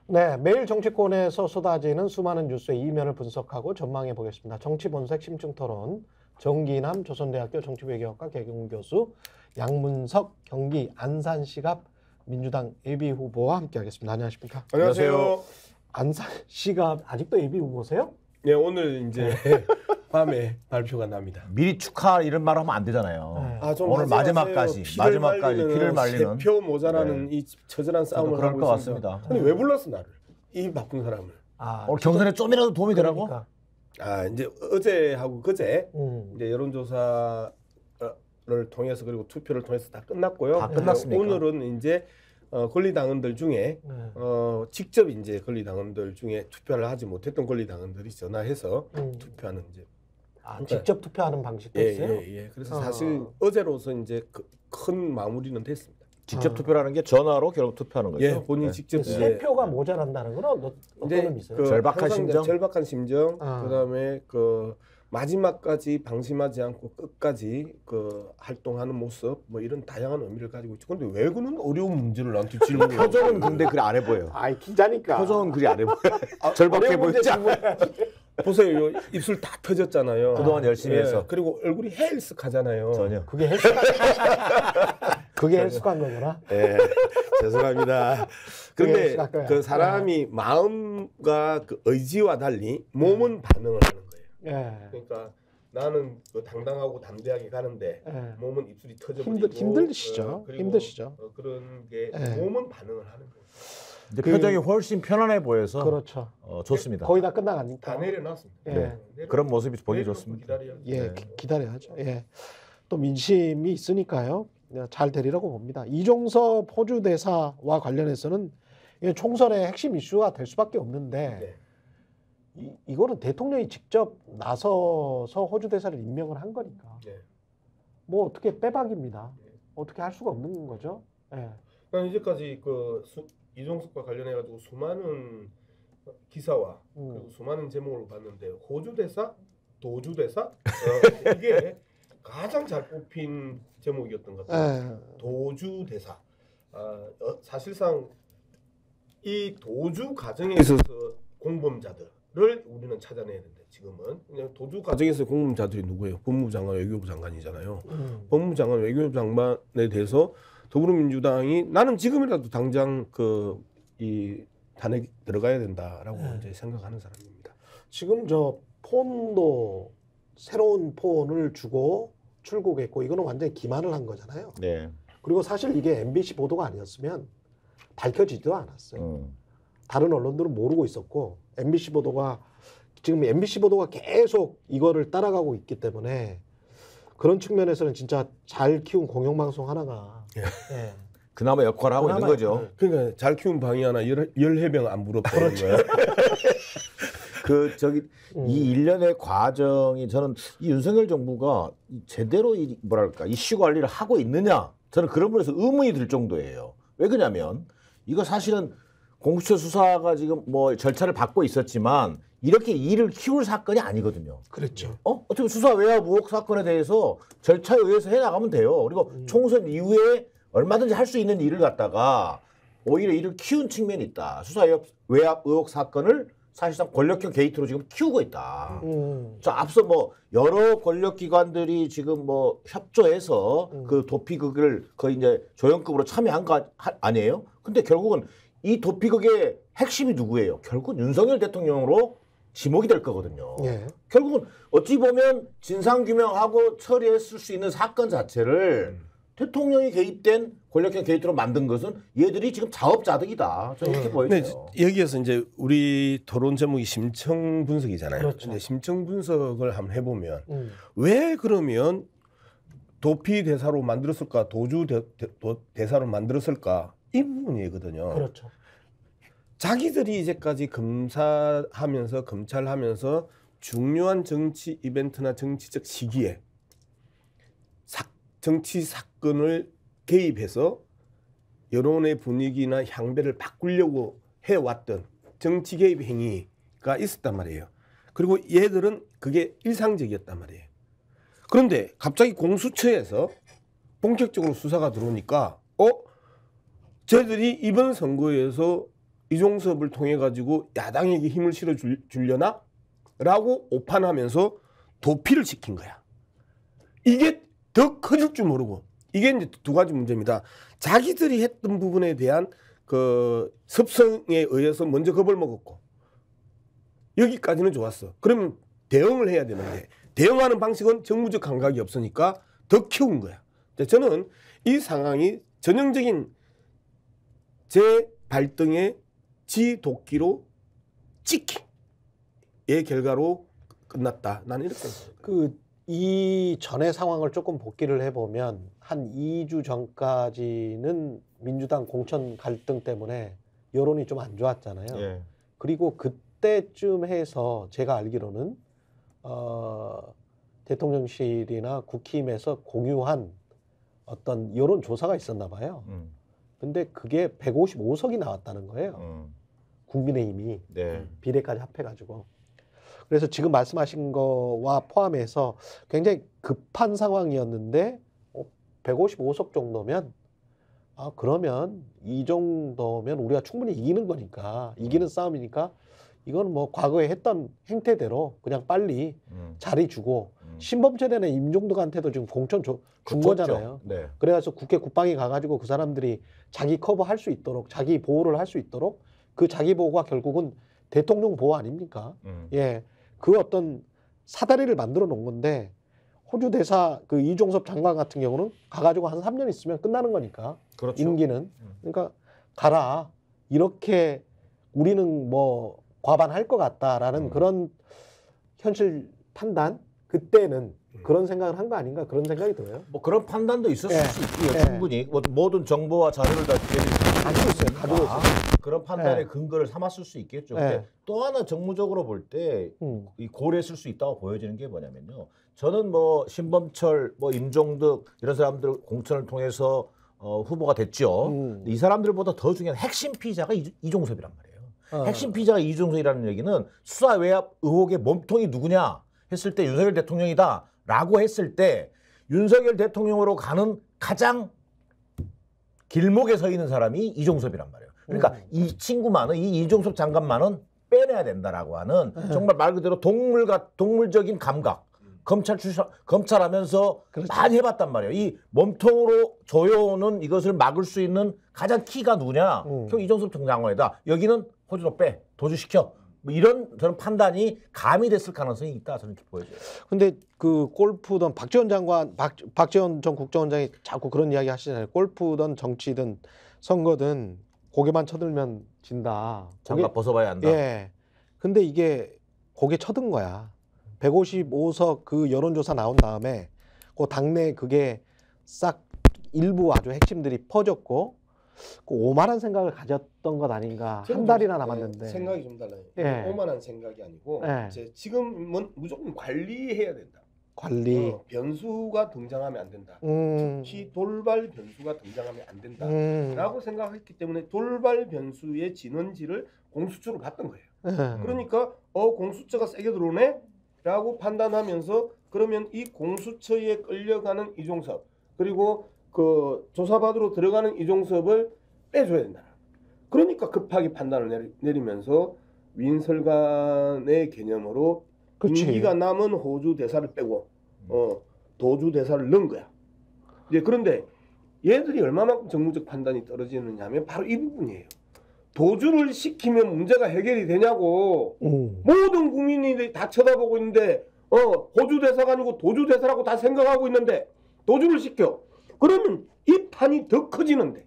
네, 매일 정치권에서 쏟아지는 수많은 뉴스의 이면을 분석하고 전망해 보겠습니다. 정치본색 심층토론 정기남 조선대학교 정치외교학과 개공교수 양문석 경기 안산시갑 민주당 예비후보와 함께하겠습니다. 안녕하십니까? 안녕하세요. 안산시갑 아직도 예비후보세요? 네, 오늘 이제 밤에 발표가 납니다. 미리 축하 이런 말 하면 안 되잖아요. 네. 아, 좀 오늘 마지막까지 피를 말리는 표 모자라는 이 처절한 싸움을 그럴 하고 것 있습니다. 같습니다. 근데 왜 불렀어 나를? 이 바쁜 사람을. 아, 오늘 경선에 좀이라도 도움이 되라고? 그러니까. 아, 이제 어제하고 그제 이제 여론조사를 통해서 그리고 투표를 통해서 다 끝났고요. 다 끝났습니까? 오늘은 이제 권리당원들 중에 직접 이제 권리당원들 중에 투표를 하지 못했던 권리당원들이 전화해서 투표하는 이제 직접 투표하는 방식도 있어요? 예. 그래서 사실 어제로서 이제 큰 마무리는 됐습니다. 직접 투표라는 게 전화로 결국 투표하는 거죠. 예, 본인이 직접 세 표가 모자란다는 건 어떤 의미 있어요? 그 절박한 항상 심정? 절박한 심정. 그다음에 그 마지막까지 방심하지 않고 끝까지 그 활동하는 모습 뭐 이런 다양한 의미를 가지고 있죠. 근데 왜 그런 어려운 문제를 나한테 질문을 표정은 근데 그리 안 해 보여. 아이 기자니까. 표정은 그리 안 해 보여. 절박해 보이지 않아. 보세요. 요 입술 다 터졌잖아요. 그동안 열심히 해서. 그리고 얼굴이 헬스하잖아요. 전혀. 그게 헬스관 거구나. 네, 죄송합니다. 근데 헬스가 그 사람이 마음과 그 의지와 달리 몸은 반응을 하는 거예요. 예. 그러니까 나는 그 당당하고 담대하게 가는데 예. 몸은 입술이 터져버리고 힘드시죠. 그리고 힘드시죠. 그런 게 예. 몸은 반응을 하는 거예요. 근데 표정이 훨씬 편안해 보여서 그렇죠. 좋습니다. 거의 다 끝나가니까. 다 내려놨습니다. 예. 그런 모습이 보기 내려놓고 좋습니다. 기다려야죠. 예, 기다려야죠. 예. 또 민심이 있으니까요. 잘 되리라고 봅니다. 이종섭 호주 대사와 관련해서는 이게 총선의 핵심 이슈가 될 수밖에 없는데 이거는 대통령이 직접 나서서 호주 대사를 임명을 한 거니까 뭐 어떻게 빼박입니다. 어떻게 할 수가 없는 거죠. 예. 난 이제까지 그 이종석과 관련해 가지고 수많은 기사와 그리고 수많은 제목을 봤는데 호주 대사, 도주 대사 이게 가장 잘 뽑힌 제목이었던 것 같아요. 도주 대사. 사실상 이 도주 과정에 있어서 공범자들을 우리는 찾아내야 된다. 지금은 그냥 도주 과정에서 공범자들이 누구예요? 법무부 장관, 외교부 장관이잖아요. 법무부 장관, 외교부 장관에 대해서 더불어민주당이 나는 지금이라도 당장 이 탄핵 들어가야 된다라고 이제 생각하는 사람입니다. 지금 저 폰도 새로운 폰을 주고 출국했고 이거는 완전히 기만을 한 거잖아요. 네. 그리고 사실 이게 MBC 보도가 아니었으면 밝혀지지도 않았어요. 다른 언론들은 모르고 있었고 MBC 보도가 지금 MBC 보도가 계속 이거를 따라가고 있기 때문에 그런 측면에서는 진짜 잘 키운 공영방송 하나가 그나마 역할을 하고 있는 거죠. 그러니까 잘 키운 방이 하나 열 해병 안 부럽다는 거예요. 이 일련의 과정이 저는 이 윤석열 정부가 제대로 이 이슈 관리를 하고 있느냐 저는 그런 부분에서 의문이 들 정도예요. 왜 그러냐면 이거 사실은 공수처 수사가 지금 뭐 절차를 밟고 있었지만 이렇게 일을 키울 사건이 아니거든요. 그렇죠. 어떻게 수사 외압 의혹 사건에 대해서 절차에 의해서 해나가면 돼요. 그리고 총선 이후에 얼마든지 할 수 있는 일을 갖다가 오히려 일을 키운 측면이 있다. 수사 외압 의혹 사건을 사실상 권력형 게이트로 지금 키우고 있다. 자, 앞서 뭐 여러 권력기관들이 지금 뭐 협조해서 그 도피극을 거의 이제 조연급으로 참여한 거 아니에요? 근데 결국은 이 도피극의 핵심이 누구예요? 결국 윤석열 대통령으로 지목이 될 거거든요. 결국은 어찌 보면 진상규명하고 처리했을 수 있는 사건 자체를 대통령이 개입된 권력형 게이트로 만든 것은 얘들이 지금 자업자득이다. 저는 이렇게 보여져요. 여기에서 이제 우리 토론 제목이 심층 분석이잖아요. 그렇죠. 근데 심층 분석을 한번 해보면 왜 그러면 도피 대사로 만들었을까, 도주 대사로 만들었을까 이 부분이거든요. 그렇죠. 자기들이 이제까지 검사하면서 검찰하면서 중요한 정치 이벤트나 정치적 시기에 정치 사건을 개입해서 여론의 분위기나 향배를 바꾸려고 해왔던 정치 개입 행위가 있었단 말이에요. 그리고 얘들은 그게 일상적이었단 말이에요. 그런데 갑자기 공수처에서 본격적으로 수사가 들어오니까 쟤들이 이번 선거에서 이종섭을 통해 가지고 야당에게 힘을 실어 주려나라고 오판하면서 도피를 시킨 거야. 이게 더 커질 줄 모르고 이게 이제 두 가지 문제입니다. 자기들이 했던 부분에 대한 그 습성에 의해서 먼저 겁을 먹었고 여기까지는 좋았어. 그러면 대응을 해야 되는데 대응하는 방식은 정무적 감각이 없으니까 더 키운 거야. 저는 이 상황이 전형적인 제 발등에 지 도끼로 찍기의 결과로 끝났다. 나는 이렇게 생각합니다. 이 전의 상황을 조금 복기를 해보면 한 2주 전까지는 민주당 공천 갈등 때문에 여론이 좀 안 좋았잖아요. 예. 그리고 그때쯤 해서 제가 알기로는 대통령실이나 국힘에서 공유한 어떤 여론조사가 있었나 봐요. 근데 그게 155석이 나왔다는 거예요. 국민의힘이 네. 비례까지 합해가지고. 그래서 지금 말씀하신 거와 포함해서 굉장히 급한 상황이었는데 155석 정도면 그러면 이 정도면 우리가 충분히 이기는 거니까 이기는 싸움이니까 이건 뭐 과거에 했던 행태대로 그냥 빨리 자리 주고 신범철이나 임종덕한테도 지금 공천 준 거잖아요. 네. 그래서 국회 국방위 가가지고 그 사람들이 자기 커버할 수 있도록 자기 보호를 할 수 있도록 그 자기 보호가 결국은 대통령 보호 아닙니까? 예, 그 어떤 사다리를 만들어 놓은 건데 호주 대사 그 이종섭 장관 같은 경우는 가가지고 한 3년 있으면 끝나는 거니까. 그렇죠. 임기는. 그러니까 가라. 이렇게 우리는 뭐 과반할 것 같다라는 그런 현실 판단 그때는 그런 생각을 한 거 아닌가 그런 생각이 들어요. 뭐 그런 판단도 있었을 예. 수 있고요. 예. 충분히 뭐 모든 정보와 자료를 다 가지고 있어요. 가지고 있어요. 그런 판단의 예. 근거를 삼았을 수 있겠죠. 예. 근데 또 하나 정무적으로 볼 때 이 고려했을 수 있다고 보여지는 게 뭐냐면요. 저는 뭐 신범철, 뭐 임종덕 이런 사람들 공천을 통해서 후보가 됐죠. 근데 이 사람들보다 더 중요한 핵심 피의자가 이종섭이란 말이에요. 핵심 피의자가 이종섭이라는 얘기는 수사 외압 의혹의 몸통이 누구냐 했을 때 윤석열 대통령이다라고 했을 때 윤석열 대통령으로 가는 가장 길목에 서 있는 사람이 이종섭이란 말이에요. 그러니까 이 친구만은 이 이종섭 장관만은 빼내야 된다라고 하는 정말 말 그대로 동물적인 감각. 검찰하면서 그렇죠. 많이 해봤단 말이에요. 이 몸통으로 조여오는 이것을 막을 수 있는 가장 키가 누구냐? 결국 이종섭 장관이다. 여기는 호주로 빼, 도주시켜. 뭐 이런 저는 판단이 가미됐을 가능성이 있다. 저는 이렇게 보여져요. 근데 그 골프던 박지원 전 국정원장이 자꾸 그런 이야기 하시잖아요. 골프든 정치든 선거든 고개만 쳐들면 진다. 장갑 벗어봐야 한다. 예. 근데 이게 고개 쳐든 거야. 155석 그 여론조사 나온 다음에 그 당내 그게 싹 일부 아주 핵심들이 퍼졌고 그 오만한 생각을 가졌던 것 아닌가. 한 달이나 남았는데. 생각이 좀 달라요. 예. 오만한 생각이 아니고 예. 지금은 무조건 관리해야 된다. 관리. 변수가 등장하면 안 된다. 특히 돌발 변수가 등장하면 안 된다. 라고 생각했기 때문에 돌발 변수의 진원지를 공수처로 봤던 거예요. 그러니까 공수처가 세게 들어오네? 라고 판단하면서 그러면 이 공수처에 끌려가는 이종섭 그리고 그 조사받으러 들어가는 이종섭을 빼줘야 된다. 그러니까 급하게 판단을 내리면서 윈설관의 개념으로 그치. 임기가 남은 호주 대사를 빼고 도주 대사를 넣은 거야. 이제 그런데 얘들이 얼마만큼 정무적 판단이 떨어지느냐 하면 바로 이 부분이에요. 도주를 시키면 문제가 해결이 되냐고. 모든 국민이 다 쳐다보고 있는데 호주 대사가 아니고 도주 대사라고 다 생각하고 있는데 도주를 시켜. 그러면 이 판이 더 커지는데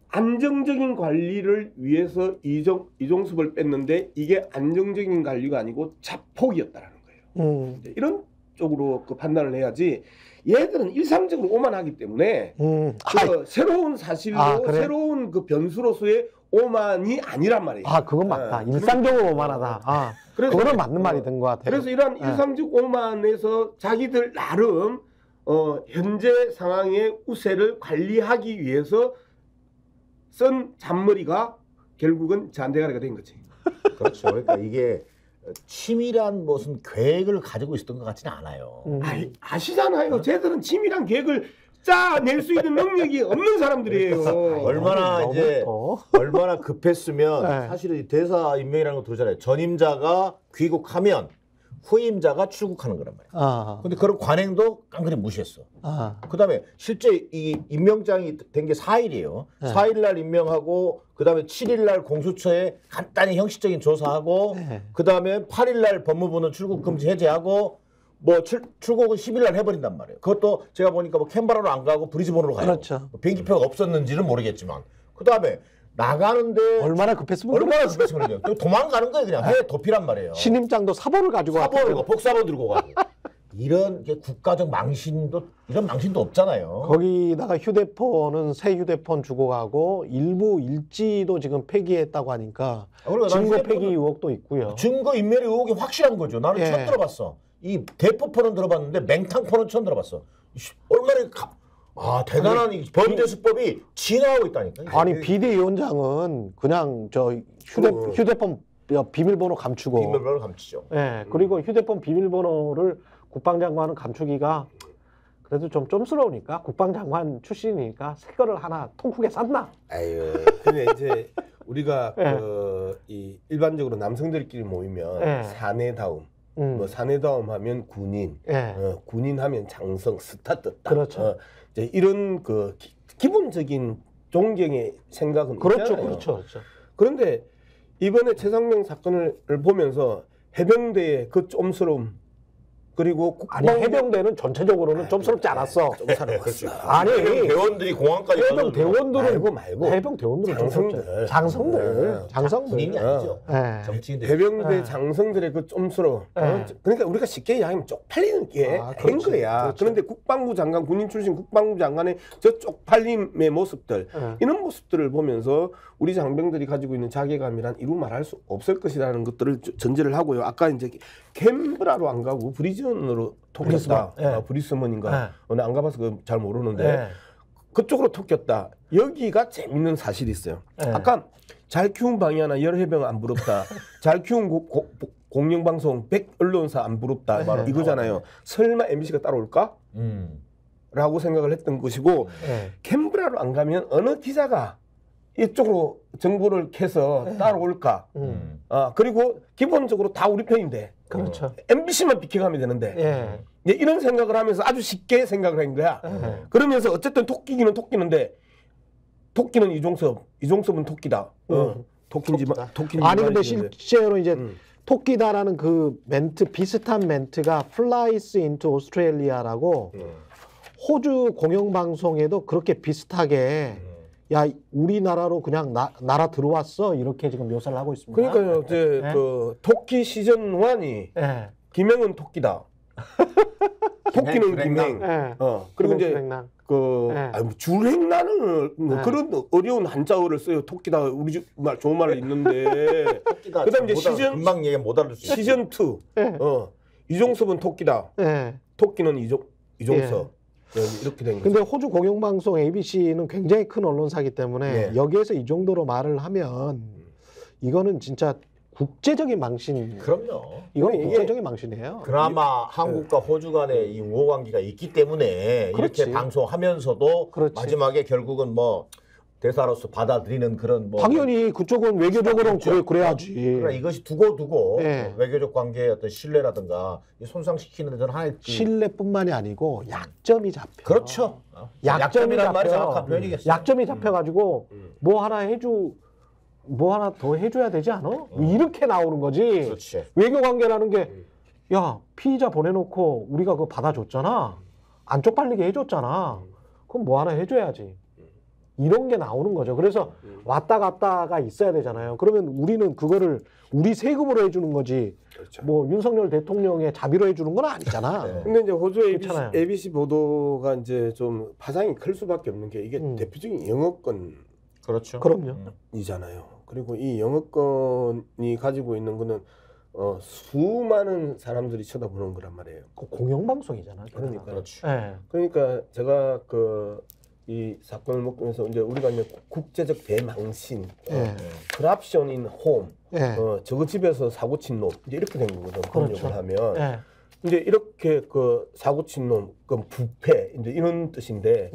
안정적인 관리를 위해서 이종섭을 뺐는데 이게 안정적인 관리가 아니고 자폭이었다라는 거예요. 이런 쪽으로 그 판단을 해야지 얘들은 일상적으로 오만하기 때문에 그 새로운 사실로 그래? 새로운 그 변수로서의 오만이 아니란 말이에요. 그건 맞다. 일상적으로 오만하다. 그거는 맞는 말이 된 것 같아요. 그래서 이러한 일상적 오만에서 자기들 나름 현재 상황의 우세를 관리하기 위해서 쓴 잔머리가 결국은 잔대가리가 된 거지. 그렇죠. 그러니까 이게 치밀한 무슨 계획을 가지고 있었던 것 같지는 않아요. 아시잖아요. 쟤들은 치밀한 계획을 짜낼 수 있는 능력이 없는 사람들이에요. 얼마나 너무 이제 더. 얼마나 급했으면 네. 사실은 이 대사 임명이라는 거 들으잖아요. 전임자가 귀국하면 후임자가 출국하는 거란 말이에요. 아, 근데 그런 관행도 깡그리 무시했어. 아, 그다음에 실제 이 임명장이 된 게 4일이에요. 네. 4일 날 임명하고 그다음에 7일 날 공수처에 간단히 형식적인 조사하고 네. 그다음에 8일 날 법무부는 출국 금지 해제하고 뭐 출국은 10일 날 해버린단 말이에요. 그것도 제가 보니까 뭐 캔버라로 안 가고 브리즈번으로 가요. 그렇죠. 뭐 비행기표가 없었는지는 모르겠지만 그다음에 나가는데 얼마나 급했으면 얼마나 급했으면 그래요. 또 도망가는 거예요. 그냥 해외 도피란 말이에요. 신임장도 사본을 가지고 사본을 왔고 복사본 들고 가고 이런 게 국가적 망신도 이런 망신도 없잖아요. 거기다가 휴대폰은 새 휴대폰 주고 가고 일부 일지도 지금 폐기했다고 하니까 그리고 난 증거 휴대폰은 폐기 의혹도 있고요. 증거 인멸의 의혹이 확실한 거죠. 나는 예. 처음 들어봤어. 이 대포폰은 들어봤는데 맹탕폰은 처음 들어봤어. 얼마나 대단한 이 범죄 수법이 진화하고 있다니까. 아니 비대위원장은 그냥 저 휴대폰 비밀번호 감추고 비밀번호를 감추죠. 예, 그리고 휴대폰 비밀번호를 국방장관은 감추기가 그래도 좀 쫌스러우니까 국방장관 출신이니까 새 거를 하나 통크게 쌌나? 아유, 근데 이제 우리가 예. 이 일반적으로 남성들끼리 모이면 예. 사내다움, 뭐 사내다움 하면 군인, 예. 군인 하면 장성, 스타 떴다. 그렇죠. 이제 이런 그 기본적인 존경의 생각은 그렇죠, 있잖아요. 그렇죠, 그렇죠. 그런데 이번에 최상명 사건을 보면서 해병대의 그 쫌스러움 그리고 아니 해병대는 전체적으로는 쫌스럽지 않았어. 아니 대원들이 공항까지 해병 대원들은 말고 해병 대원들은 장성들. 장성들 군인이 아니죠. 예. 정치인들. 해병대 네. 장성들의 그 쫌스러움. 네. 그러니까 우리가 쉽게 이야기하면 쪽팔리는 게 아, 된 그렇지, 거야. 그렇지. 그런데 국방부 장관, 군인 출신 국방부 장관의 저 쪽팔림의 모습들, 네. 이런 모습들을 보면서 우리 장병들이 가지고 있는 자괴감이란 이루 말할 수 없을 것이라는 것들을 전제를 하고요. 아까 이제 캔버라로 안 가고 브리즈번으로 톡했다. 브리스번, 예. 브리스번인가. 나 안 가봐서 잘 모르는데 예. 그쪽으로 톡겼다. 여기가 재밌는 사실이 있어요. 예. 아까 잘 키운 방이 하나 열 해병 안 부럽다. 잘 키운 공영방송 100 언론사 안 부럽다. 네. 이거잖아요. 설마 MBC가 따라올까? 라고 생각을 했던 것이고 예. 캔버라로 안 가면 어느 기자가 이쪽으로 정보를 캐서 따라올까? 그리고 기본적으로 다 우리 편인데 그렇죠. MBC만 비켜가면 되는데 예. 이제 이런 생각을 하면서 아주 쉽게 생각을 한 거야. 예. 그러면서 어쨌든 토끼기는 토끼는데 토끼는 이종섭은 토끼다. 토끼인지 아니 근데 말인지. 실제로 이제 토끼다라는 그 멘트 비슷한 멘트가 Flies into Australia라고 호주 공영방송에도 그렇게 비슷하게 야 우리나라로 그냥 나라 들어왔어 이렇게 지금 묘사를 하고 있습니다. 그러니까요. 이제 네. 그 토끼 시즌 1이 예. 김행은 토끼다. 토끼는 김행. 예. 그리고 이제 김행낭. 그 네. 줄행란을 뭐 네. 그런 어려운 한자어를 써요. 토끼다. 우리 집 말 좋은 말로 있는데. 그다음 이제 금방 얘기 못 알아들 수 있어. 시즌 2. 예. 이종섭은 토끼다. 예. 토끼는 이종섭. 이렇게 된 거죠. 근데 호주 공영방송 ABC는 굉장히 큰 언론사기 때문에 네. 여기에서 이 정도로 말을 하면 이거는 진짜 국제적인 망신. 그럼요. 이건 이게 국제적인 망신이에요. 그나마 한국과 호주 간의 이 우호 관계가 있기 때문에 그렇지. 이렇게 방송하면서 그렇지. 마지막에 결국은 뭐 대사로서 받아들이는 그런 뭐 당연히 그쪽은 외교적으로 그래야지. 그러나 이것이 두고 네. 외교적 관계의 어떤 신뢰라든가 손상시키는 데는 하나의 신뢰뿐만이 아니고 약점이 잡혀. 그렇죠. 약점이란 말이 잡혀. 정확한 표현이겠어요. 약점이 잡혀가지고 뭐 하나 더 해줘야 되지 않아? 이렇게 나오는 거지. 그렇지. 외교 관계라는 게 야 피의자 보내놓고 우리가 그거 받아줬잖아. 안 쪽팔리게 해줬잖아. 그럼 뭐 하나 해줘야지. 이런 게 나오는 거죠. 그래서 왔다 갔다가 있어야 되잖아요. 그러면 우리는 그거를 우리 세금으로 해주는 거지. 그렇죠. 뭐 윤석열 대통령의 자비로 해주는 건 아니잖아. 네. 근데 이제 호주 그렇잖아요. ABC 보도가 이제 좀 파장이 클 수밖에 없는 게 이게 대표적인 영어권이잖아요. 그렇죠. 그럼요. 그리고 이 영어권이 가지고 있는 거는 수많은 사람들이 쳐다보는 거란 말이에요. 그 공영방송이잖아. 그러니까. 그렇죠. 예. 그러니까 제가 이 사건을 먹으면서 이제 우리가 이제 국제적 대망신, 예. corruption in home, 예. 저거 집에서 사고 친 놈 이제 이렇게 된 거거든. 그렇죠. 번역을 하면. 예. 이제 이렇게 그 사고 친 놈, 그 부패 이제 이런 뜻인데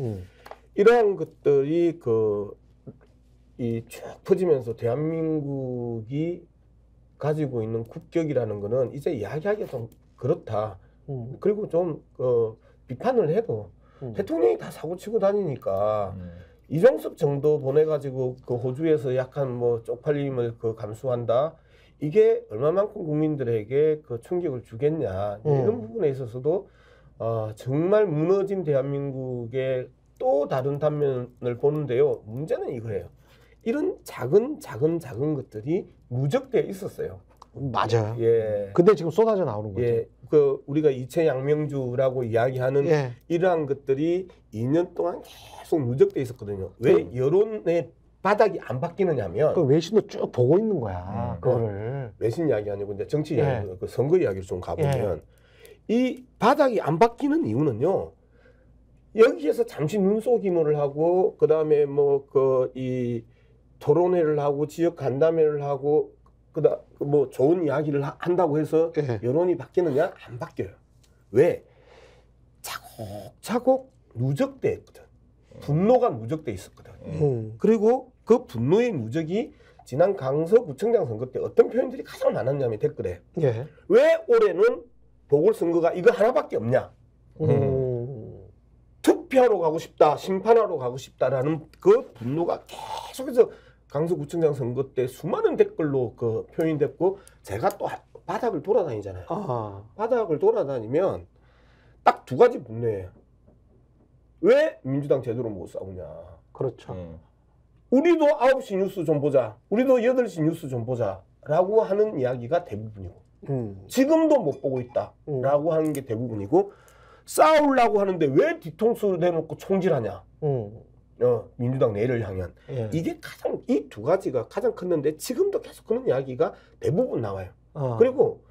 이러한 것들이 이 쭉 퍼지면서 대한민국이 가지고 있는 국격이라는 거는 이제 이야기하기가 좀 그렇다. 그리고 좀 비판을 해도 대통령이 다 사고 치고 다니니까 이종섭 정도 보내가지고 그 호주에서 약간 뭐 쪽팔림을 감수한다. 이게 얼마만큼 국민들에게 그 충격을 주겠냐. 이런 부분에 있어서도 정말 무너진 대한민국의 또 다른 단면을 보는데요. 문제는 이거예요. 이런 작은 것들이 누적되어 있었어요. 맞아요. 예. 근데 지금 쏟아져 나오는 거죠. 예. 우리가 이채양명주라고 이야기하는 예. 이러한 것들이 2년 동안 계속 누적되어 있었거든요. 왜 여론의 바닥이 안 바뀌느냐면 그 외신도 쭉 보고 있는 거야. 그거를. 외신 이야기 아니고 이제 정치 이야기, 예. 그 선거 이야기를 좀 가보면 이 바닥이 안 바뀌는 이유는요. 여기에서 잠시 눈속임을 하고 그다음에 이 토론회를 하고 지역 간담회를 하고 그다음 뭐 좋은 이야기를 한다고 해서 예. 여론이 바뀌느냐? 안 바뀌어요. 왜? 차곡차곡 누적돼 있거든. 분노가 누적돼 있었거든. 그리고 그 분노의 누적이 지난 강서구청장 선거 때 어떤 표현들이 가장 많았냐면 댓글에 예. 왜 올해는 보궐선거가 이거 하나밖에 없냐? 투표하러 가고 싶다, 심판하러 가고 싶다라는 그 분노가 계속해서 강서구청장 선거 때 수많은 댓글로 표현됐고 제가 또 바닥을 돌아다니잖아요. 바닥을 돌아다니면 딱 두 가지 분노예요. 왜 민주당 제대로 못 싸우냐? 그렇죠. 우리도 9시 뉴스 좀 보자. 우리도 8시 뉴스 좀 보자. 라고 하는 이야기가 대부분이고 지금도 못 보고 있다. 라고 하는 게 대부분이고 싸우려고 하는데 왜 뒤통수를 내놓고 총질하냐? 민주당 내를 향한 예. 이게 이 두 가지가 가장 컸는데 지금도 계속 그런 이야기가 대부분 나와요. 그리고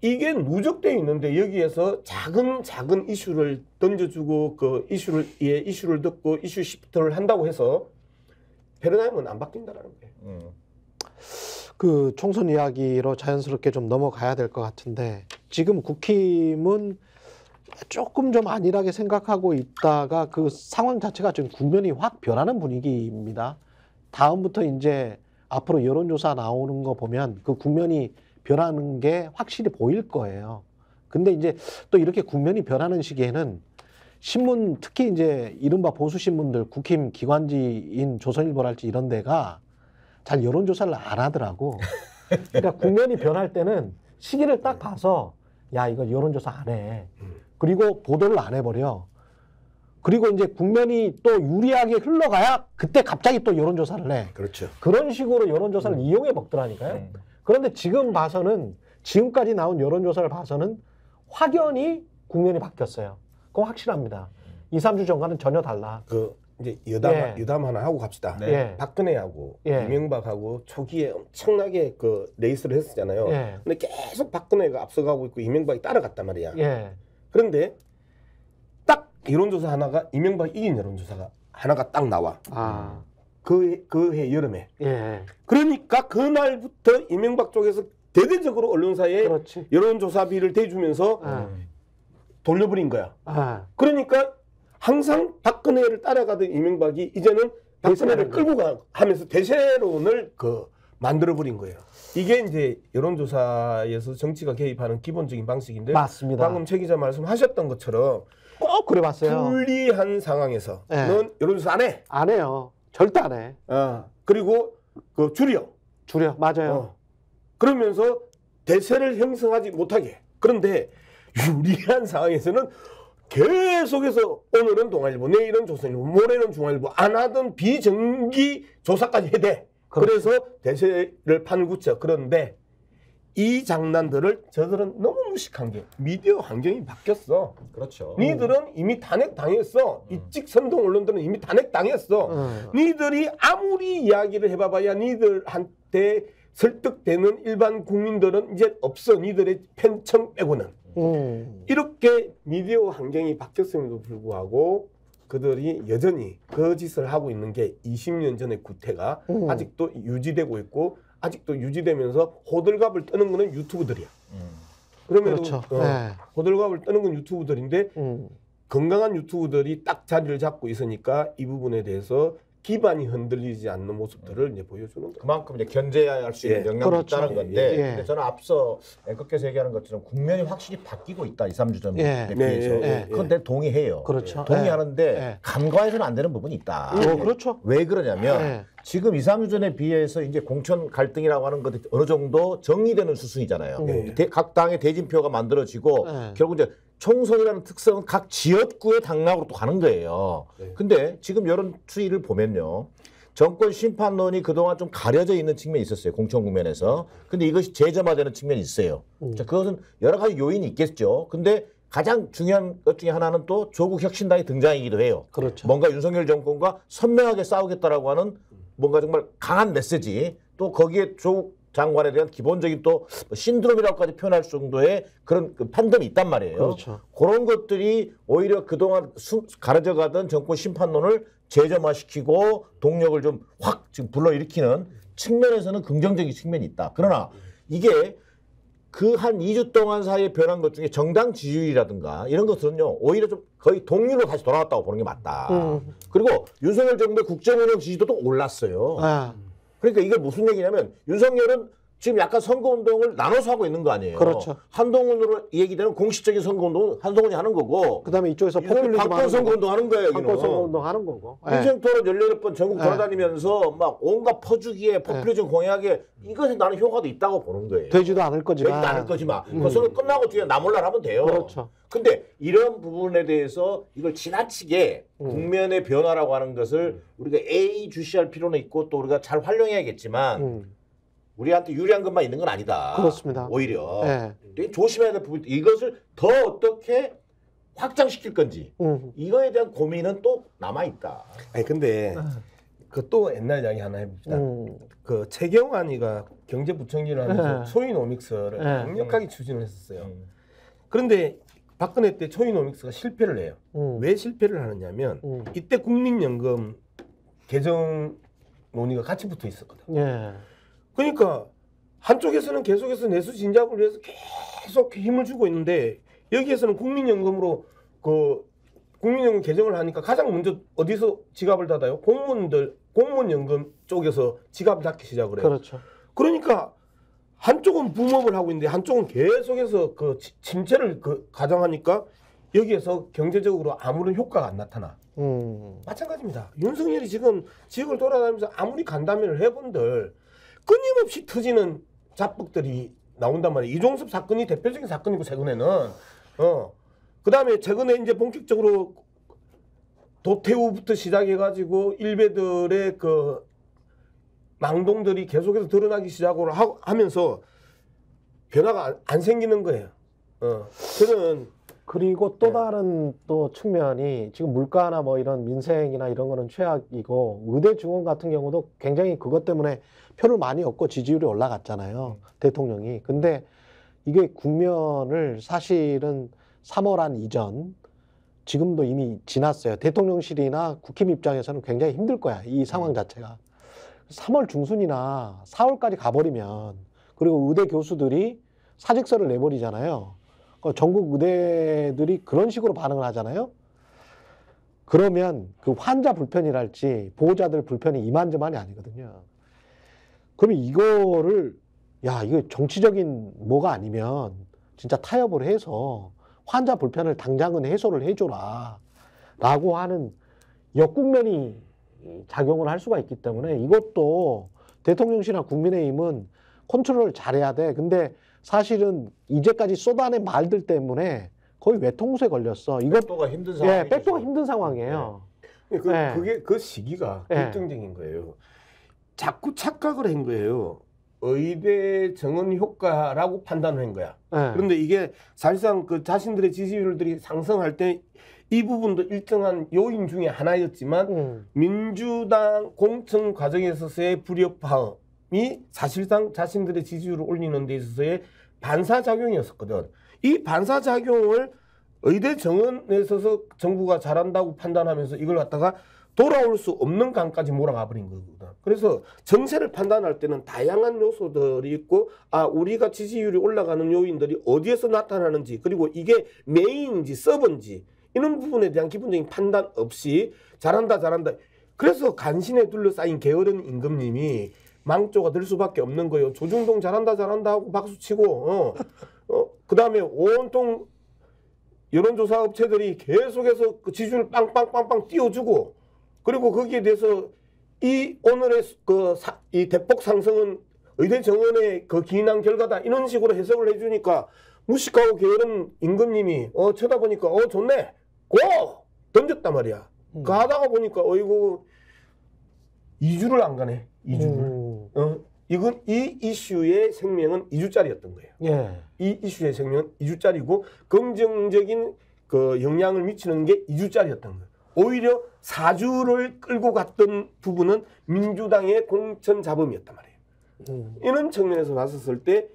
이게 누적되어 있는데 여기에서 작은 이슈를 던져주고 그 이슈를 듣고 이슈 시프트를 한다고 해서 패러다임은 안 바뀐다라는 거예요. 그 총선 이야기로 자연스럽게 좀 넘어가야 될 것 같은데 지금 국힘은 조금 좀 안일하게 생각하고 있다가 그 상황 자체가 지금 국면이 확 변하는 분위기입니다. 다음부터 이제 앞으로 여론조사 나오는 거 보면 그 국면이 변하는 게 확실히 보일 거예요. 근데 이제 또 이렇게 국면이 변하는 시기에는 신문 특히 이제 이른바 보수 신문들 국힘 기관지인 조선일보랄지 이런 데가 잘 여론조사를 안 하더라고. 그러니까 국면이 변할 때는 시기를 딱 봐서 야 이거 여론조사 안 해. 그리고 보도를 안 해버려. 그리고 이제 국면이 또 유리하게 흘러가야 그때 갑자기 또 여론조사를 해. 그렇죠. 그런 식으로 여론조사를 이용해 먹더라니까요. 그런데 지금 봐서는 지금까지 나온 여론조사를 봐서는 확연히 국면이 바뀌었어요. 그건 확실합니다. 2, 3주 전과는 전혀 달라. 이제 여담 하나 하고 갑시다. 네. 예. 박근혜하고 예. 이명박하고 초기에 엄청나게 레이스를 했었잖아요. 예. 근데 계속 박근혜가 앞서가고 있고 이명박이 따라갔단 말이야. 예. 그런데 딱 여론조사 하나가 이명박이 이긴 여론조사가 하나가 딱 나와. 그 해 여름에. 예. 그러니까 그날부터 이명박 쪽에서 대대적으로 언론사에 그렇지. 여론조사비를 대주면서 돌려버린 거야. 그러니까 항상 박근혜를 따라가던 이명박이 이제는 박근혜를 끌고 하면서 대세론을 만들어버린 거예요. 이게 이제 여론조사에서 정치가 개입하는 기본적인 방식인데 맞습니다. 방금 최 기자 말씀하셨던 것처럼 꼭 그래 봤어요. 불리한 상황에서는 여론조사 안 해. 안 해요. 절대 안 해. 그리고 줄여. 맞아요. 그러면서 대세를 형성하지 못하게. 그런데 유리한 상황에서는 계속해서 오늘은 동아일보, 내일은 조선일보, 모레는 중앙일보 안 하던 비정기 조사까지 해대. 그래서 대세를 판을 굳혀. 그런데 이 장난들을 저들은 너무 무식한 게 미디어 환경이 바뀌었어. 그렇죠. 니들은 이미 탄핵당했어. 이찍 선동 언론들은 이미 탄핵당했어. 니들이 아무리 이야기를 해봐봐야 니들한테 설득되는 일반 국민들은 이제 없어. 니들의 편청 빼고는. 이렇게 미디어 환경이 바뀌었음에도 불구하고 그들이 여전히 그 짓을 하고 있는 게 20년 전의 구태가 아직도 유지되고 있고 아직도 유지되면서 호들갑을 떠는 거는 유튜브들이야. 그러면 그렇죠. 네. 호들갑을 떠는 건 유튜브들인데 건강한 유튜브들이 딱 자리를 잡고 있으니까 이 부분에 대해서 기반이 흔들리지 않는 모습들을 이제 보여주는 거예요. 그만큼 이제 견제할 수 있는 영향이 그렇죠. 있다는 건데 예. 근데 저는 앞서 앵커께서 얘기하는 것처럼 국면이 확실히 바뀌고 있다. 2, 3주 전에 예. 비해서. 예. 그건 동의해요. 그렇죠. 동의하는데 예. 간과해서는 안 되는 부분이 있다. 그렇죠. 왜 그러냐면 예. 지금 2, 3주 전에 비해서 이제 공천 갈등이라고 하는 것이 어느 정도 정리되는 수순이잖아요. 각 당의 대진표가 만들어지고 예. 결국 이제 총선이라는 특성은 각 지역구의 당락으로 또 가는 거예요. 근데 지금 여론 추이를 보면요. 정권 심판론이 그동안 좀 가려져 있는 측면이 있었어요. 공천 국면에서. 근데 이것이 재점화되는 측면이 있어요. 자, 그것은 여러 가지 요인이 있겠죠. 근데 가장 중요한 것 중에 하나는 또 조국 혁신당의 등장이기도 해요. 그렇죠. 뭔가 윤석열 정권과 선명하게 싸우겠다라고 하는 뭔가 정말 강한 메시지 또 거기에 조국 장관에 대한 기본적인 또 신드롬이라고까지 표현할 정도의 그런 그 팬덤이 있단 말이에요. 그렇죠. 그런 것들이 오히려 그동안 가려져 가던 정권 심판론을 재점화시키고 동력을 좀 확 지금 불러일으키는 측면에서는 긍정적인 측면이 있다. 그러나 이게 그 한 2주 동안 사이에 변한 것 중에 정당 지지율이라든가 이런 것들은요 오히려 좀 거의 동률로 다시 돌아왔다고 보는 게 맞다. 그리고 윤석열 정부의 국정운영 지지도도 올랐어요. 아, 그러니까 이게 무슨 얘기냐면 윤석열은 지금 약간 선거운동을 나눠서 하고 있는 거 아니에요. 그렇죠. 한동훈으로 얘기되는 공식적인 선거운동은 한동훈이 하는 거고 그다음에 이쪽에서 포퓰리즘 박권 선거운동 하는 거예요. 여기는. 박권 선거운동 하는 거고. 예. 인생토론 18번 전국 돌아다니면서 막 온갖 퍼주기에 포퓰리즘 공약에 이것에 나는 효과도 있다고 보는 거예요. 되지도 않을 거지만. 되지도 않을 거지만 그 선거 끝나고 뒤에 나몰라 하면 돼요. 그렇죠. 근데 이런 부분에 대해서 이걸 지나치게 국면의 변화라고 하는 것을 우리가 주시할 필요는 있고 또 우리가 잘 활용해야겠지만 우리한테 유리한 것만 있는 건 아니다. 그렇습니다. 오히려 예. 되게 조심해야 될 부분. 이것을 더 어떻게 확장시킬 건지 이거에 대한 고민은 또 남아 있다. 아니 근데 그 또 옛날 이야기 하나 해봅시다. 그 최경환이가 경제부총리를 하면서 초이노믹스를 강력하게 추진을 했었어요. 그런데 박근혜 때 초이노믹스가 실패를 해요. 왜 실패를 하느냐면 이때 국민연금 개정 논의가 같이 붙어 있었거든. 예. 그러니까 한쪽에서는 계속해서 내수 진작을 위해서 계속 힘을 주고 있는데 여기에서는 국민연금으로 그 국민연금 개정을 하니까 가장 먼저 어디서 지갑을 닫아요? 공무원연금 쪽에서 지갑을 닫기 시작을 해요. 그렇죠. 그러니까 한쪽은 붐업을 하고 있는데 한쪽은 계속해서 그 침체를 가정하니까 여기에서 경제적으로 아무런 효과가 안 나타나. 마찬가지입니다. 윤석열이 지금 지역을 돌아다니면서 아무리 간담회를 해본들 끊임없이 터지는 잡북들이 나온단 말이에요. 이종섭 사건이 대표적인 사건이고 최근에는 그다음에 최근에 이제 본격적으로 도태우부터 시작해가지고 일베들의 그 망동들이 계속해서 드러나기 시작을 하면서 변화가 안 생기는 거예요. 저는 그리고 또 다른 또 측면이 지금 물가나 뭐 이런 민생이나 이런 거는 최악이고 의대 증원 같은 경우도 굉장히 그것 때문에 표를 많이 얻고 지지율이 올라갔잖아요. 대통령이. 근데 이게 국면을 사실은 3월 한 이전 지금도 이미 지났어요. 대통령실이나 국힘 입장에서는 굉장히 힘들 거야. 이 상황 자체가. 3월 중순이나 4월까지 가버리면 그리고 의대 교수들이 사직서를 내버리잖아요. 전국 의대들이 그런 식으로 반응을 하잖아요. 그러면 그 환자 불편이랄지 보호자들 불편이 이만저만이 아니거든요. 그러면 이거를 이거 정치적인 뭐가 아니면 진짜 타협을 해서 환자 불편을 당장은 해소를 해줘라 라고 하는 역국면이 작용을 할 수가 있기 때문에 이것도 대통령실이나 국민의힘은 컨트롤을 잘해야 돼. 근데 사실은 이제까지 쏟아낸 말들 때문에 거의 외통수에 걸렸어. 백도가 힘든 상황이죠. 백도가 힘든 상황이에요. 그게 그 시기가 결정적인 거예요. 자꾸 착각을 한 거예요. 의대 정원 효과라고 판단을 한 거야. 그런데 이게 사실상 그 자신들의 지지율들이 상승할 때 이 부분도 일정한 요인 중에 하나였지만 민주당 공천 과정에 있어서의 불협화음이 사실상 자신들의 지지율을 올리는 데 있어서의 반사작용이었었거든. 이 반사작용을 의대 정원에 있어서 정부가 잘한다고 판단하면서 이걸 갖다가 돌아올 수 없는 강까지 몰아가 버린 거거든. 그래서 정세를 판단할 때는 다양한 요소들이 있고 우리가 지지율이 올라가는 요인들이 어디에서 나타나는지 그리고 이게 메인인지 서브인지 이런 부분에 대한 기본적인 판단 없이 잘한다. 그래서 간신에 둘러싸인 게으른 임금님이 망조가 될 수밖에 없는 거예요. 조중동 잘한다 하고 박수치고 그다음에 온통 여론조사 업체들이 계속해서 그 지지율 빵빵 띄워주고 그리고 거기에 대해서 이 오늘의 이 대폭 상승은 의대 정원의 그 기인한 결과다 이런 식으로 해석을 해주니까 무식하고 게으른 임금님이 쳐다보니까 좋네 고 던졌단 말이야. 가다가 보니까 어이구 2주를 안 가네. 2주를. 이건 이 이슈의 생명은 2주짜리였던 거예요. 예. 이 이슈의 생명은 2주짜리고 긍정적인 그 영향을 미치는 게 2주짜리였던 거예요. 오히려 4주를 끌고 갔던 부분은 민주당의 공천 잡음이었단 말이에요. 이런 측면에서 봤었을 때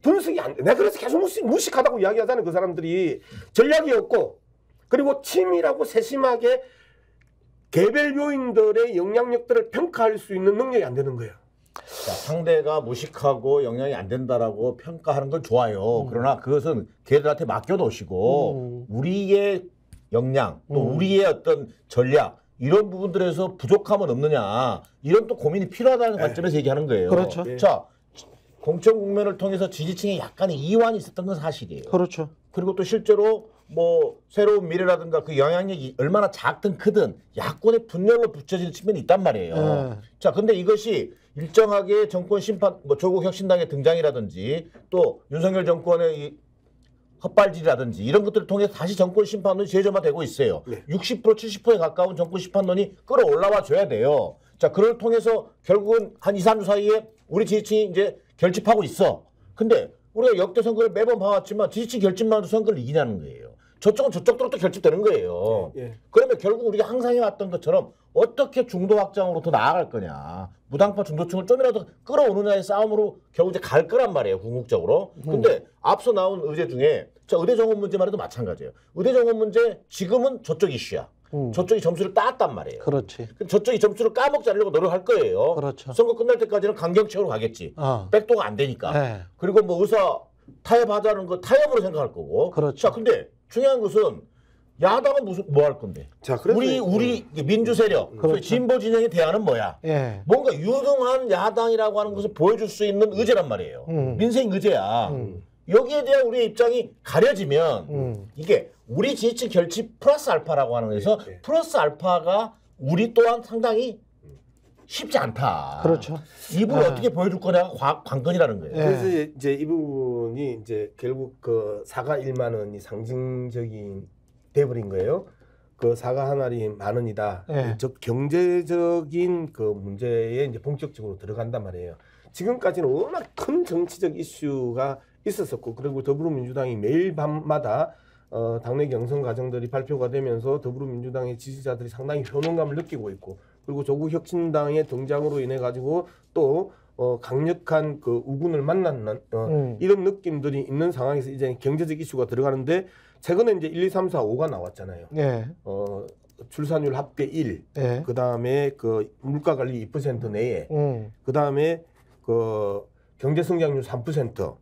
분석이 안 돼. 내가 그래서 계속 무식하다고 이야기하잖아요. 그 사람들이 전략이 없고 그리고 치밀하고 세심하게 개별 요인들의 영향력들을 평가할 수 있는 능력이 안 되는 거예요. 자, 상대가 무식하고 영향이 안 된다라고 평가하는 건 좋아요. 그러나 그것은 걔들한테 맡겨놓으시고 우리의 역량 또 우리의 어떤 전략 이런 부분들에서 부족함은 없느냐 이런 또 고민이 필요하다는 관점에서 얘기하는 거예요. 그렇죠. 자, 공천 국면을 통해서 지지층에 약간의 이완이 있었던 건 사실이에요. 그렇죠. 그리고 또 실제로 뭐 새로운 미래라든가 그 영향력이 얼마나 작든 크든 야권의 분열로 붙여지는 측면이 있단 말이에요. 자, 근데 이것이 일정하게 정권 심판, 뭐 조국 혁신당의 등장이라든지 또 윤석열 정권의 이 헛발질이라든지 이런 것들을 통해서 다시 정권 심판론이 재점화되고 있어요. 네. 60% 70%에 가까운 정권 심판론이 끌어올라와 줘야 돼요. 자, 그걸 통해서 결국은 한 2, 3주 사이에 우리 지지층이 이제 결집하고 있어. 근데 우리가 역대 선거를 매번 봐왔지만 지지층 결집만으로 선거를 이기냐는 거예요. 저쪽은 저쪽으로 또 결집되는 거예요. 예. 그러면 결국 우리가 항상 해왔던 것처럼 어떻게 중도 확장으로 더 나아갈 거냐. 무당파 중도층을 좀이라도 끌어오느냐의 싸움으로 결국 이제 갈 거란 말이에요. 궁극적으로. 근데 앞서 나온 의제 중에 자, 의대 정원 문제만 해도 마찬가지예요. 의대 정원 문제 지금은 저쪽 이슈야. 저쪽이 점수를 땄단 말이에요. 그렇지. 그럼 저쪽이 점수를 까먹지 않으려고 노력할 거예요. 그렇죠. 선거 끝날 때까지는 강경책으로 가겠지. 백도가 안 되니까. 네. 그리고 뭐 의사 타협하자는 거 타협으로 생각할 거고. 그렇죠. 자, 근데 중요한 것은 야당은 무슨 뭐 할 건데? 자, 그래서 우리 민주 세력, 그렇죠. 진보 진영의 대안은 뭐야? 예. 뭔가 유능한 야당이라고 하는 것을 보여줄 수 있는 의제란 말이에요. 민생 의제야. 여기에 대한 우리의 입장이 가려지면 이게 우리 지지층 결집 플러스 알파라고 하는 거에서 플러스 알파가 우리 또한 상당히 쉽지 않다. 그렇죠. 이 부분을 어떻게 보여줄 거냐가 관건이라는 거예요. 그래서 이제 이 부분이 이제 결국 그 사과 1만 원이 상징적인 돼버린 거예요. 그 사과 한 알이 10,000원이다. 예. 즉 경제적인 그 문제에 이제 본격적으로 들어간단 말이에요. 지금까지는 워낙 큰 정치적 이슈가 있었었고 그리고 더불어민주당이 매일 밤마다 당내 경선 과정들이 발표가 되면서 더불어민주당의 지지자들이 상당히 현혹감을 느끼고 있고 그리고 조국 혁신당의 등장으로 인해 가지고 또 강력한 그 우군을 만나는 이런 느낌들이 있는 상황에서 이제 경제적 이슈가 들어가는데 최근에 이제 1, 2, 3, 4, 5가 나왔잖아요. 예. 출산율 합계 1, 예. 그 다음에 그 물가 관리 2% 내에, 그 다음에 그 경제 성장률 3%,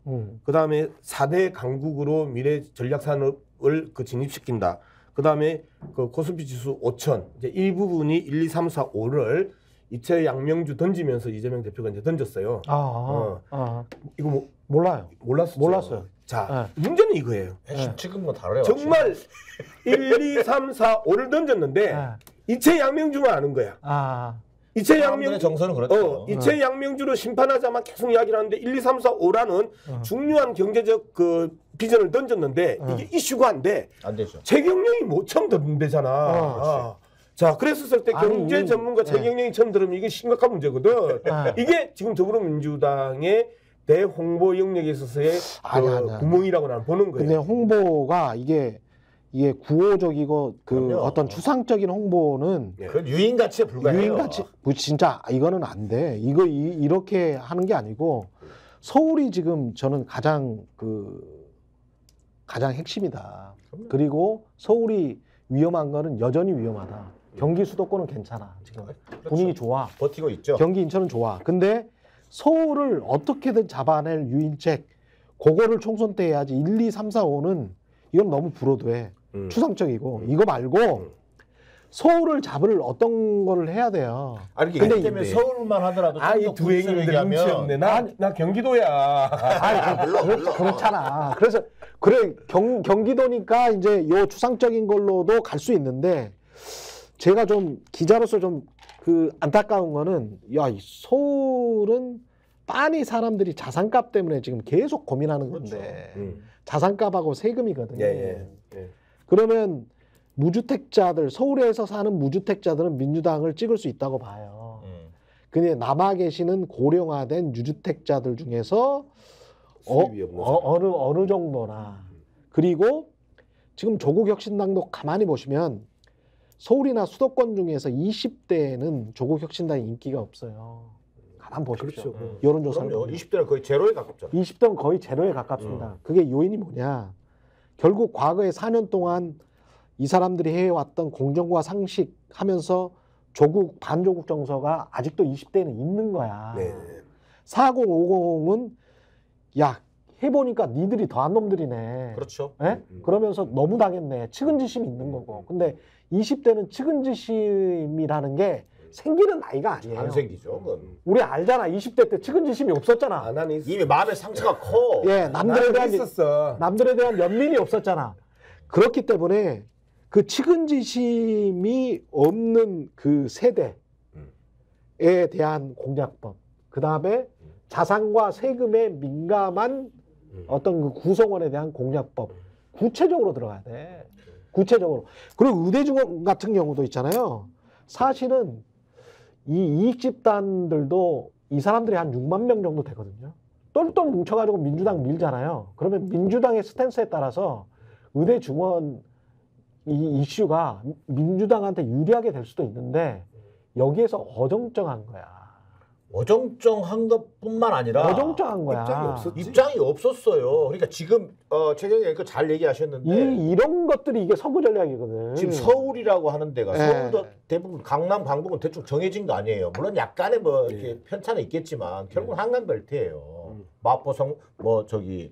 그 다음에 4대 강국으로 미래 전략 산업을 그 진입시킨다. 그 다음에 그 코스피 지수 5,000, 이제 이 부분이 1, 2, 3, 4, 5를 이채 양명주 던지면서 이재명 대표가 이제 던졌어요. 이거 뭐 몰라요. 몰랐어요. 자, 문제는 이거예요. 지금 뭐 다르요. 정말 1, 2, 3, 4, 5를 던졌는데 이채 양명주만 아는 거야. 이채 양명주 정서는 그렇죠. 이채 양명주로 심판하자만 계속 이야기를 하는데 1, 2, 3, 4, 5라는 중요한 경제적 그 비전을 던졌는데 이게 이슈가 안 돼. 안 되죠. 최경영이 뭐 처음 던진대잖아. 자, 그랬었을 때 경제 전문가 최경영이 처음 들으면 이게 심각한 문제거든. 이게 지금 더불어민주당의 대홍보 영역에 있어서의 그 구멍이라고 나는 보는 거예요. 근데 홍보가 이게 구호적이고 그럼요. 어떤 추상적인 홍보는 그 유인 가치에 불과해요. 유인같이 진짜 이거는 안 돼. 이렇게 하는 게 아니고 서울이 지금 저는 가장 핵심이다. 그리고 서울이 위험한 거는 여전히 위험하다. 경기 수도권은 괜찮아. 지금 그렇죠. 분위기 좋아. 버티고 있죠. 경기 인천은 좋아. 근데 서울을 어떻게든 잡아낼 유인책 그거를 총선 때 해야지. 1, 2, 3, 4, 5는 이건 너무 불호도해. 추상적이고 이거 말고 서울을 잡을 어떤 거를 해야 돼요. 아니 이게 근데 때문에 서울만 하더라도 이 두 행님들 눈치 없네. 나 경기도야. 그렇잖아. 그래서 그래 경기도니까 이제 요 추상적인 걸로도 갈 수 있는데 제가 좀 기자로서 좀 그 안타까운 거는 이 서울은 빤히 사람들이 자산값 때문에 지금 계속 고민하는 건데 자산값하고 세금이거든요. 예. 그러면 무주택자들 서울에서 사는 무주택자들은 민주당을 찍을 수 있다고 봐요. 근데 남아 계시는 고령화된 유주택자들 중에서 수입이 없는 사람. 어느 정도나 그리고 지금 조국혁신당도 가만히 보시면 서울이나 수도권 중에서 20대에는 조국혁신당이 인기가 없어요. 가만 보십시오. 그렇죠. 여론조사를 그럼요. 보면. 20대는 거의 제로에 가깝잖아요. 20대는 거의 제로에 가깝습니다. 그게 요인이 뭐냐? 결국 과거에 4년 동안 이 사람들이 해왔던 공정과 상식 하면서 조국 반조국 정서가 아직도 20대에는 있는 거야. 네. 4050은 야 해보니까 니들이 더한 놈들이네. 그렇죠. 예? 그러면서 너무 당했네. 측은지심이 있는 거고. 근데 20대는 측은지심이라는 게 생기는 나이가 아니에요. 안 생기죠. 그건. 우리 알잖아. 20대 때 측은지심이 없었잖아. 안 하니 이미 마음의 상처가 커. 예, 남들에 있었어. 대한 연민이 없었잖아. 그렇기 때문에 그 측은지심이 없는 그 세대에 대한 공약법, 그 다음에 자산과 세금에 민감한 어떤 그 구성원에 대한 공약법, 구체적으로 들어가야 돼. 구체적으로. 그리고 의대중원 같은 경우도 있잖아요. 사실은 이 이익 집단들도 이 사람들이 한 6만 명 정도 되거든요. 똘똘 뭉쳐가지고 민주당 밀잖아요. 그러면 민주당의 스탠스에 따라서 의대중원 이 이슈가 민주당한테 유리하게 될 수도 있는데 여기에서 어정쩡한 거야. 어정쩡한 것뿐만 아니라 어정쩡한 거야. 입장이 없었어요. 그러니까 지금 최경영 그 잘 얘기하셨는데 이런 것들이 이게 선거 전략이거든. 지금 서울이라고 하는 데가 네. 서울도 대부분 강남, 강북은 대충 정해진 거 아니에요. 물론 약간의 뭐 이렇게 편차는 있겠지만 결국은 한강 벨트예요. 마포성 뭐 저기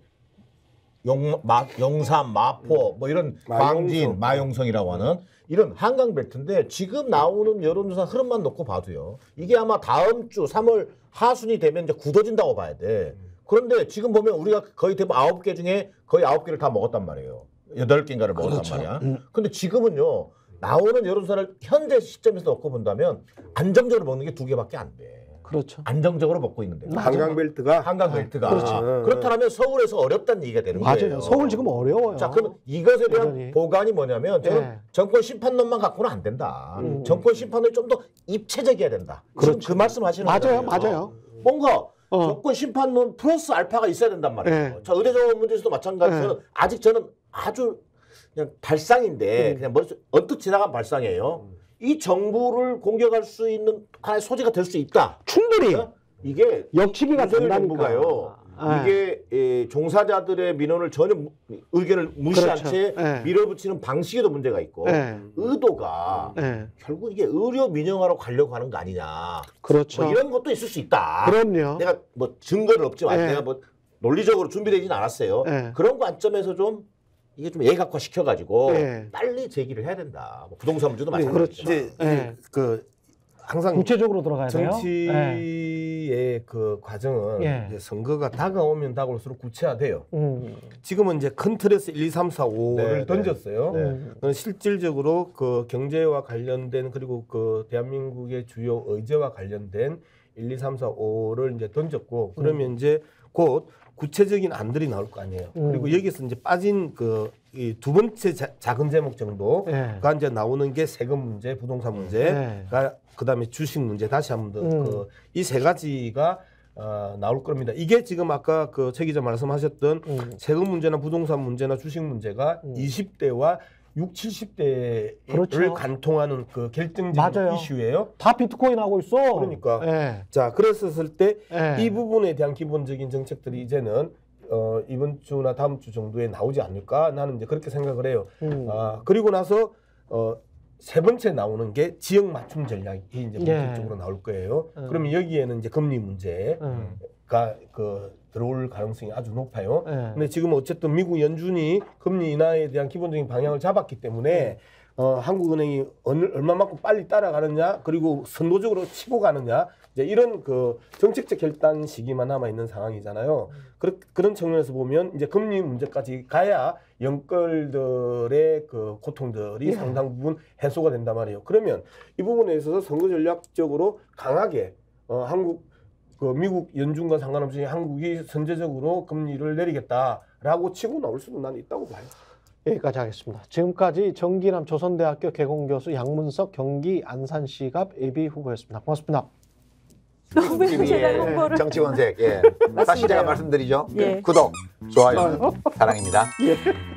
영산, 마포 뭐 이런 광진, 마용성이라고 하는 이런 한강 벨트인데 지금 나오는 여론조사 흐름만 놓고 봐도요. 이게 아마 다음 주 3월 하순이 되면 이제 굳어진다고 봐야 돼. 그런데 지금 보면 우리가 거의 대부분 9개 중에 거의 9개를 다 먹었단 말이에요. 8개인가를 먹었단 그렇죠. 말이야. 근데 지금은요. 나오는 여론조사를 현재 시점에서 놓고 본다면 안정적으로 먹는 게 2개밖에 안 돼. 그렇죠. 안정적으로 먹고 있는데. 한강벨트가 한강벨트가. 그렇죠. 그렇다면 서울에서 어렵다는 얘기가 되는 거예요. 맞아요. 서울 지금 어려워요. 자, 그럼 이것에 대한 여전히. 보관이 뭐냐면 저는 네. 정권 심판론만 갖고는 안 된다. 정권 심판을 좀 더 입체적이어야 된다. 그렇죠. 지금 그 말씀하시는 맞아요. 거예요. 맞아요. 뭔가 어. 정권 심판론 플러스 알파가 있어야 된단 말이에요. 네. 자, 의대정원 문제에서도 마찬가지로 네. 아직 저는 아주 그냥 발상인데 그냥 머릿속 언뜻 지나간 발상이에요. 이 정부를 공격할 수 있는 하나의 소재가 될 수 있다. 충분히 이게 역치기가 윤석열 된다니까. 정부가요. 네. 이게 종사자들의 민원을 전혀 의견을 무시한 그렇죠. 채 네. 밀어붙이는 방식에도 문제가 있고 네. 의도가 네. 결국 이게 의료 민영화로 가려고 하는 거 아니냐. 그렇죠. 뭐 이런 것도 있을 수 있다. 그럼요. 내가 뭐 증거는 없지만 네. 내가 뭐 논리적으로 준비되지는 않았어요. 네. 그런 관점에서 좀 이게 좀 예각화 시켜가지고 네. 빨리 제기를 해야 된다. 뭐 부동산 문제도 네, 마찬가지죠. 그렇죠. 네. 그 항상 구체적으로 들어가야 돼요. 네. 정치의 그 과정은 예. 이제 선거가 다가오면 다가올수록 구체화돼요. 지금은 이제 큰 틀에서 1, 2, 3, 4, 5를 네, 던졌어요. 네. 실질적으로 그 경제와 관련된 그리고 그 대한민국의 주요 의제와 관련된 1, 2, 3, 4, 5를 이제 던졌고 그러면 이제 곧 구체적인 안들이 나올 거 아니에요. 그리고 여기서 이제 빠진 그 이 두 번째 작은 제목 정도가 네. 이제 나오는 게 세금 문제, 부동산 네. 문제가 그다음에 주식 문제 다시 한번 더 이 세 가지가 나올 겁니다. 이게 지금 아까 그 최 기자 말씀하셨던 세금 문제나 부동산 문제나 주식 문제가 20대와 60, 70대를 그렇죠. 관통하는 그 결정적인 맞아요. 이슈예요. 다 비트코인 하고 있어. 그러니까. 예. 자, 그랬었을 때 이 예. 부분에 대한 기본적인 정책들이 이제는 이번 주나 다음 주 정도에 나오지 않을까 나는 이제 그렇게 생각을 해요. 그리고 나서 세 번째 나오는 게 지역 맞춤 전략이 이제 예. 본격적으로 나올 거예요. 그러면 여기에는 이제 금리 문제가 들어올 가능성이 아주 높아요. 근데 지금 어쨌든 미국 연준이 금리 인하에 대한 기본적인 방향을 잡았기 때문에 한국은행이 얼마만큼 빨리 따라가느냐, 그리고 선도적으로 치고 가느냐, 이제 이런 그 정책적 결단 시기만 남아 있는 상황이잖아요. 그런 측면에서 보면 이제 금리 문제까지 가야 영끌들의 그 고통들이 상당 부분 해소가 된단 말이에요. 그러면 이 부분에 있어서 선거 전략적으로 강하게 미국 연준과 상관없이 한국이 선제적으로 금리를 내리겠다라고 치고 나올 수도 난 있다고 봐요. 여기까지 하겠습니다. 지금까지 정기남 조선대학교 개공교수 양문석 경기 안산시갑 예비후보였습니다. 고맙습니다. 너무 제가 홍보를. 정치권색. 예. 다시 제가 말씀드리죠. 예. 구독, 좋아요, 사랑입니다. 예.